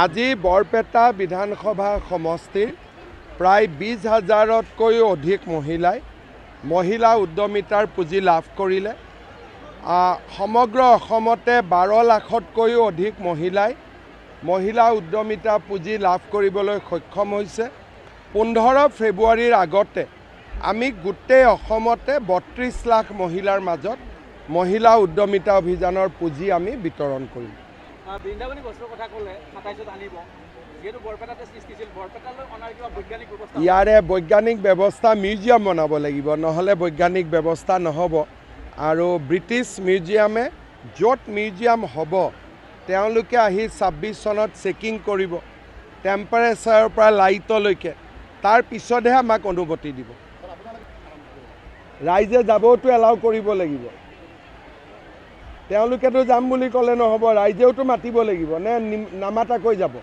আজি বৰপেটা বিধানসভা সমষ্টিৰ প্ৰায় 20,000তকৈও অধিক মহিলা উদ্যমিতাৰ পুঁজি লাভ কৰিলে। সমগ্ৰ অসমতে 12 লাখতকৈও অধিক মহিলা উদ্যমিতা পুঁজি লাভ কৰিবলৈ সক্ষম হৈছে। 15 ফেব্ৰুৱাৰীৰ আগতে আমি গোটেই অসমতে 32 লাখ মহিলাৰ মাজত মহিলা উদ্যমিতা অভিযানৰ পুঁজি আমি বিতৰণ কৰিম। বৃন্দাবনী বস্তুৰ কথা ক'লে 27ত আনিব, যেহেতু বৰপেটাতে সৃষ্টি হৈছিল, বৰপেটালৈ অনাৰ কিবা বৈজ্ঞানিক ব্যৱস্থা? ইয়াৰে বৈজ্ঞানিক ব্যৱস্থা মিউজিয়াম বনাব লাগিব, নহ'লে বৈজ্ঞানিক ব্যৱস্থা নহ'ব। আৰু ব্ৰিটিছ মিউজিয়ামে য'ত মিউজিয়াম হ'ব তেওঁলোকে আহি 26 চনত চেকিং কৰিব, টেম্পাৰেচাৰৰ পৰা লাইটলৈকে, তাৰ পিছতহে আমাক অনুমতি দিব। ৰাইজে যাবওতো এলাউ কৰিব লাগিব। তেওঁলোকেতো যাম বুলি ক'লে নহ'ব, ৰাইজেওতো মাতিব লাগিব, নে নামাতাকৈ যাব?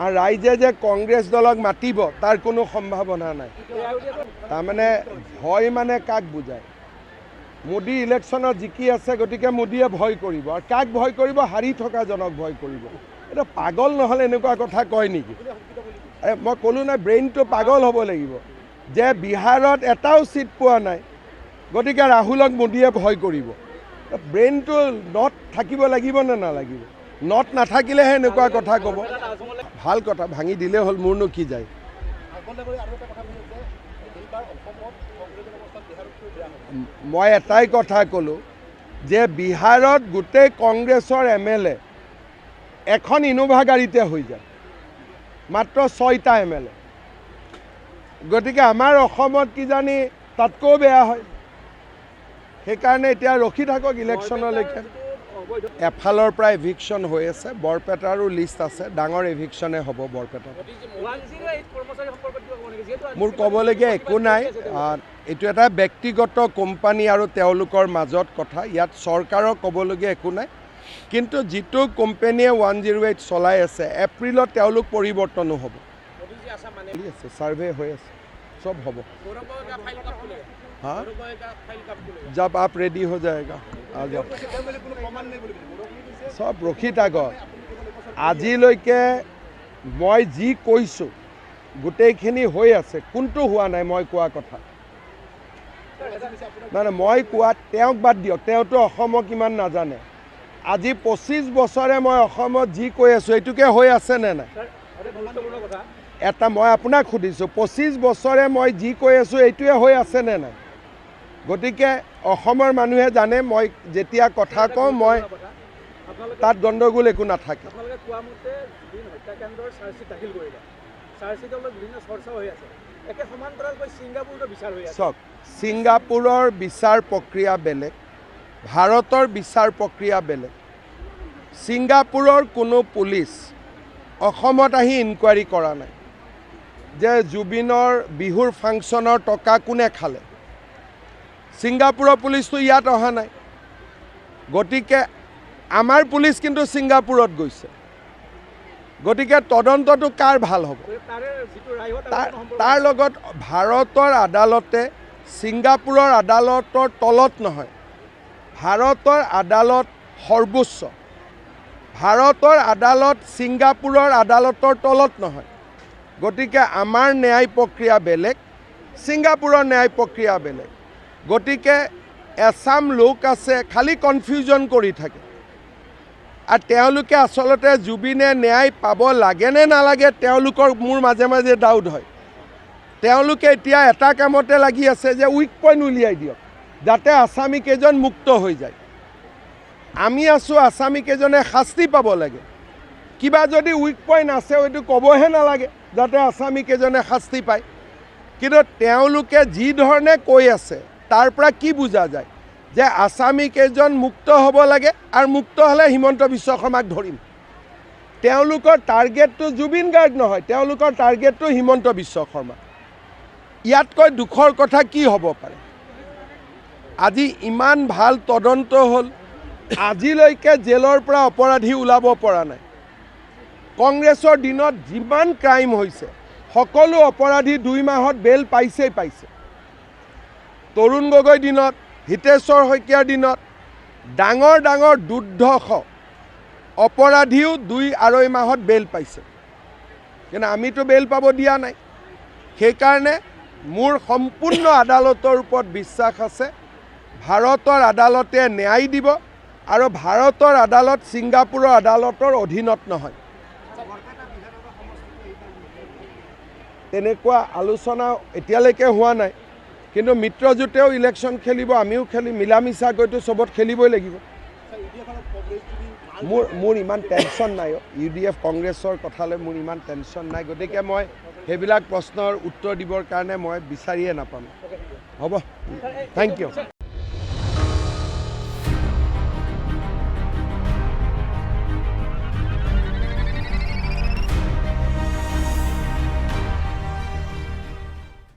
আৰু ৰাইজে যে কংগ্ৰেছ দলক মাতিব তাৰ কোনো সম্ভাৱনা নাই। তাৰমানে ভয় মানে কাক বুজায়? মোদী ইলেকশ্যনত জিকি আছে, গতিকে মোদীয়ে ভয় কৰিব। আৰু কাক ভয় কৰিব? হাৰি থকা জনক ভয় কৰিব। এইটো পাগল নহ'লে এনেকুৱা কথা কয় নেকি? মই ক'লোঁ নাই, ব্ৰেইনটো পাগল হ'ব লাগিব যে বিহাৰত এটাও চিট পোৱা নাই, গতিকে ৰাহুলক মোদীয়ে ভয় কৰিব। ব্ৰেইনটো নট থাকিব লাগিব নে নালাগিব? নট নাথাকিলেহে এনেকুৱা কথা ক'ব। ভাল কথা, ভাঙি দিলে হ'ল, মোৰনো কি যায়। মই এটাই কথা ক'লোঁ যে বিহাৰত গোটেই কংগ্ৰেছৰ MLA এখন ইনোভা গাড়ীতে হৈ যায়, মাত্ৰ 6টা MLA। গতিকে আমাৰ অসমত কিজানি তাতকৈও বেয়া হয়। সেইকাৰণে এতিয়া ৰখি থাকক ইলেকশ্যনলৈকে। এফালৰ পৰা এভিকশ্যন হৈ আছে, বৰপেটাৰো লিষ্ট আছে, ডাঙৰ এভিকশ্যনে হ'ব বৰপেটাত। মোৰ ক'বলগীয়া একো নাই। এইটো এটা ব্যক্তিগত কোম্পানী আৰু তেওঁলোকৰ মাজত কথা, ইয়াত চৰকাৰৰ ক'বলগীয়া একো নাই। কিন্তু যিটো কোম্পানীয়ে 108 চলাই আছে, এপ্ৰিলত তেওঁলোক পৰিৱৰ্তনো হ'ব। ছাৰ্ভে হৈ আছে, চব হ'ব। हाँ, जब आप रेडी हो जाएगा आ जाओ। सब रखी থাকক। আজিলৈকে মই যি কৈছোঁ গোটেইখিনি হৈ আছে, কোনটো হোৱা নাই মই কোৱা কথা? মানে মই কোৱা তেওঁক বাদ দিয়ক, তেওঁতো অসমক ইমান নাজানে। আজি 25 বছৰে মই অসমত যি কৈ আছোঁ এইটোকে হৈ আছে নে নাই? এটা মই আপোনাক সুধিছোঁ, 25 বছৰে মই যি কৈ আছোঁ এইটোৱে হৈ আছে নে নাই? গতিকে অসমৰ মানুহে জানে মই যেতিয়া কথা কওঁ মই তাত গণ্ডগোল একো নাথাকে। চাওক, ছিংগাপুৰৰ বিচাৰ প্ৰক্ৰিয়া বেলেগ, ভাৰতৰ বিচাৰ প্ৰক্ৰিয়া বেলেগ। ছিংগাপুৰৰ কোনো পুলিচ অসমত আহি ইনকুৱাৰী কৰা নাই যে জুবিনৰ বিহুৰ ফাংচনৰ টকা কোনে খালে। ছিংগাপুৰৰ পুলিচটো ইয়াত অহা নাই। গতিকে আমাৰ পুলিচ কিন্তু ছিংগাপুৰত গৈছে। গতিকে তদন্তটো কাৰ ভাল হ'ব? তাৰ লগত ভাৰতৰ আদালতে ছিংগাপুৰৰ আদালতৰ তলত নহয়। ভাৰতৰ আদালত সৰ্বোচ্চ। ভাৰতৰ আদালত ছিংগাপুৰৰ আদালতৰ তলত নহয়। গতিকে আমাৰ ন্যায় প্ৰক্ৰিয়া বেলেগ, ছিংগাপুৰৰ ন্যায় প্ৰক্ৰিয়া বেলেগ। গতিকে এছাম লোক আছে খালি কনফিউজন কৰি থাকে। আৰু তেওঁলোকে আচলতে জুবিনে ন্যায় পাব লাগে নে নালাগে তেওঁলোকৰ মোৰ মাজে মাজে ডাউট হয়। তেওঁলোকে এতিয়া এটা কামতে লাগি আছে যে উইক পইণ্ট উলিয়াই দিয়ক যাতে আছামী কেইজন মুক্ত হৈ যায়। আমি আছোঁ আছামী কেইজনে শাস্তি পাব লাগে। কিবা যদি উইক পইণ্ট আছে হয়তো ক'বহে নালাগে যাতে আছামী কেইজনে শাস্তি পায়। কিন্তু তেওঁলোকে যি ধৰণে কৈ আছে তাৰ পৰা কি বুজা যায় যে আছামী কেইজন মুক্ত হ'ব লাগে আৰু মুক্ত হ'লে হিমন্ত বিশ্ব শৰ্মাক ধৰিম। তেওঁলোকৰ টাৰ্গেটটো জুবিন গাৰ্গ নহয়, তেওঁলোকৰ টাৰ্গেটটো হিমন্ত বিশ্ব শৰ্মা। ইয়াতকৈ দুখৰ কথা কি হ'ব পাৰে? আজি ইমান ভাল তদন্ত হ'ল, আজিলৈকে জেলৰ পৰা অপৰাধী ওলাব পৰা নাই। কংগ্ৰেছৰ দিনত যিমান ক্ৰাইম হৈছে সকলো অপৰাধী 2 মাহত বেল পাইছেই পাইছে। তৰুণ গগৈৰ দিনত, হিতেশ্বৰ শইকীয়াৰ দিনত ডাঙৰ ডাঙৰ দুৰ্ধৰ্ষ অপৰাধীও 2-2.5 মাহত বেল পাইছে, কিন্তু আমিতো বেল পাব দিয়া নাই। সেইকাৰণে মোৰ সম্পূৰ্ণ আদালতৰ ওপৰত বিশ্বাস আছে। ভাৰতৰ আদালতে ন্যায় দিব, আৰু ভাৰতৰ আদালত ছিংগাপুৰৰ আদালতৰ অধীনত নহয়। তেনেকুৱা আলোচনা এতিয়ালৈকে হোৱা নাই, কিন্তু মিত্ৰজোঁটেও ইলেকশ্যন খেলিব, আমিও খেলিম, মিলা মিছাকৈতো চবত খেলিবই লাগিব। মোৰ ইমান টেনশ্যন নাই। UDF কংগ্ৰেছৰ কথালৈ মোৰ ইমান টেনশ্যন নাই, গতিকে মই সেইবিলাক প্ৰশ্নৰ উত্তৰ দিবৰ কাৰণে মই বিচাৰিয়ে নাপাম। হ'ব, থেংক ইউ।